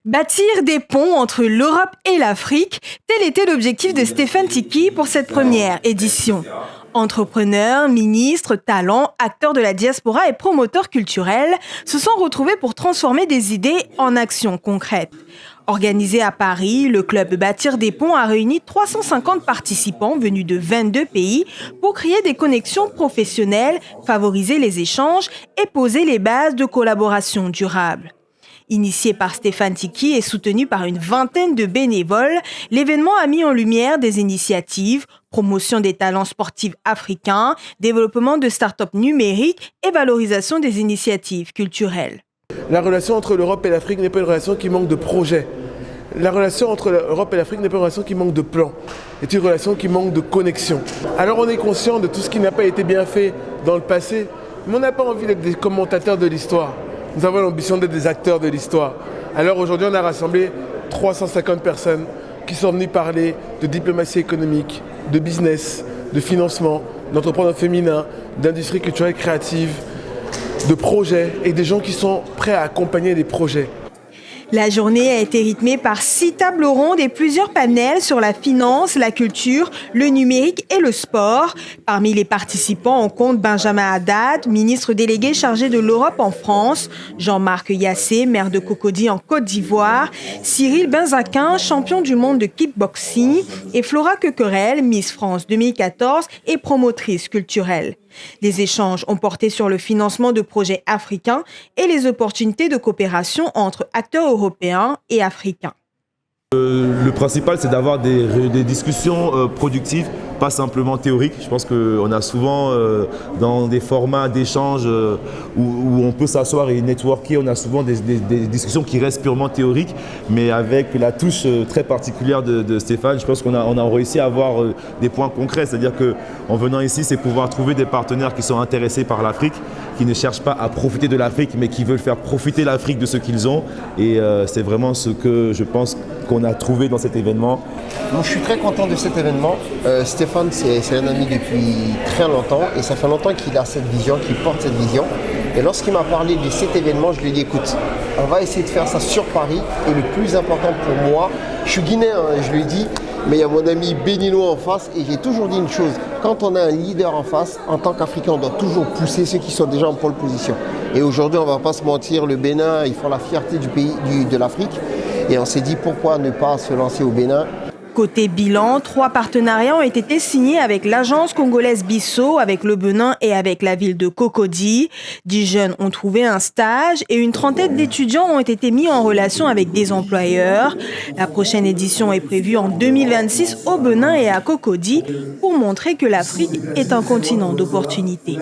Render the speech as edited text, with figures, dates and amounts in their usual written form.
Bâtir des ponts entre l'Europe et l'Afrique, tel était l'objectif de Stéphane Tiki pour cette première édition. Entrepreneurs, ministres, talents, acteurs de la diaspora et promoteurs culturels se sont retrouvés pour transformer des idées en actions concrètes. Organisé à Paris, le club Bâtir des ponts a réuni 350 participants venus de 22 pays pour créer des connexions professionnelles, favoriser les échanges et poser les bases de collaboration durable. Initié par Stéphane Tiki et soutenu par une vingtaine de bénévoles, l'événement a mis en lumière des initiatives, promotion des talents sportifs africains, développement de start-up numériques et valorisation des initiatives culturelles. La relation entre l'Europe et l'Afrique n'est pas une relation qui manque de projets. La relation entre l'Europe et l'Afrique n'est pas une relation qui manque de plans. C'est une relation qui manque de connexion. Alors on est conscient de tout ce qui n'a pas été bien fait dans le passé, mais on n'a pas envie d'être des commentateurs de l'histoire. Nous avons l'ambition d'être des acteurs de l'histoire. Alors aujourd'hui, on a rassemblé 350 personnes qui sont venues parler de diplomatie économique, de business, de financement, d'entrepreneuriat féminin, d'industrie culturelle créative, de projets et des gens qui sont prêts à accompagner des projets. La journée a été rythmée par 6 tables rondes et plusieurs panels sur la finance, la culture, le numérique et le sport. Parmi les participants, on compte Benjamin Haddad, ministre délégué chargé de l'Europe en France, Jean-Marc Yassé, maire de Cocody en Côte d'Ivoire, Cyril Benzaquin, champion du monde de kickboxing, et Flora Quequerel, Miss France 2014 et promotrice culturelle. Les échanges ont porté sur le financement de projets africains et les opportunités de coopération entre acteurs européens et africains. Le principal, c'est d'avoir des discussions productives, pas simplement théoriques. Je pense qu'on a souvent, dans des formats d'échange où on peut s'asseoir et networker, on a souvent des discussions qui restent purement théoriques, mais avec la touche très particulière de Stéphane, je pense qu'on a réussi à avoir des points concrets. C'est-à-dire qu'en venant ici, c'est pouvoir trouver des partenaires qui sont intéressés par l'Afrique, qui ne cherchent pas à profiter de l'Afrique, mais qui veulent faire profiter l'Afrique de ce qu'ils ont. Et c'est vraiment ce que je pense qu'on a trouvé dans cet événement. Moi, je suis très content de cet événement. Stéphane, c'est un ami depuis très longtemps et ça fait longtemps qu'il a cette vision, qu'il porte cette vision. Et lorsqu'il m'a parlé de cet événement, je lui ai dit, écoute, on va essayer de faire ça sur Paris. Et le plus important pour moi, je suis guinéen, je lui ai dit, mais il y a mon ami béninois en face et j'ai toujours dit une chose, quand on a un leader en face, en tant qu'Africain, on doit toujours pousser ceux qui sont déjà en pole position. Et aujourd'hui, on ne va pas se mentir, le Bénin, ils font la fierté du pays, de l'Afrique. Et on s'est dit pourquoi ne pas se lancer au Bénin. Côté bilan, 3 partenariats ont été signés avec l'agence congolaise Bissau, avec le Bénin et avec la ville de Cocody. 10 jeunes ont trouvé un stage et une trentaine d'étudiants ont été mis en relation avec des employeurs. La prochaine édition est prévue en 2026 au Bénin et à Cocody pour montrer que l'Afrique est un continent d'opportunités.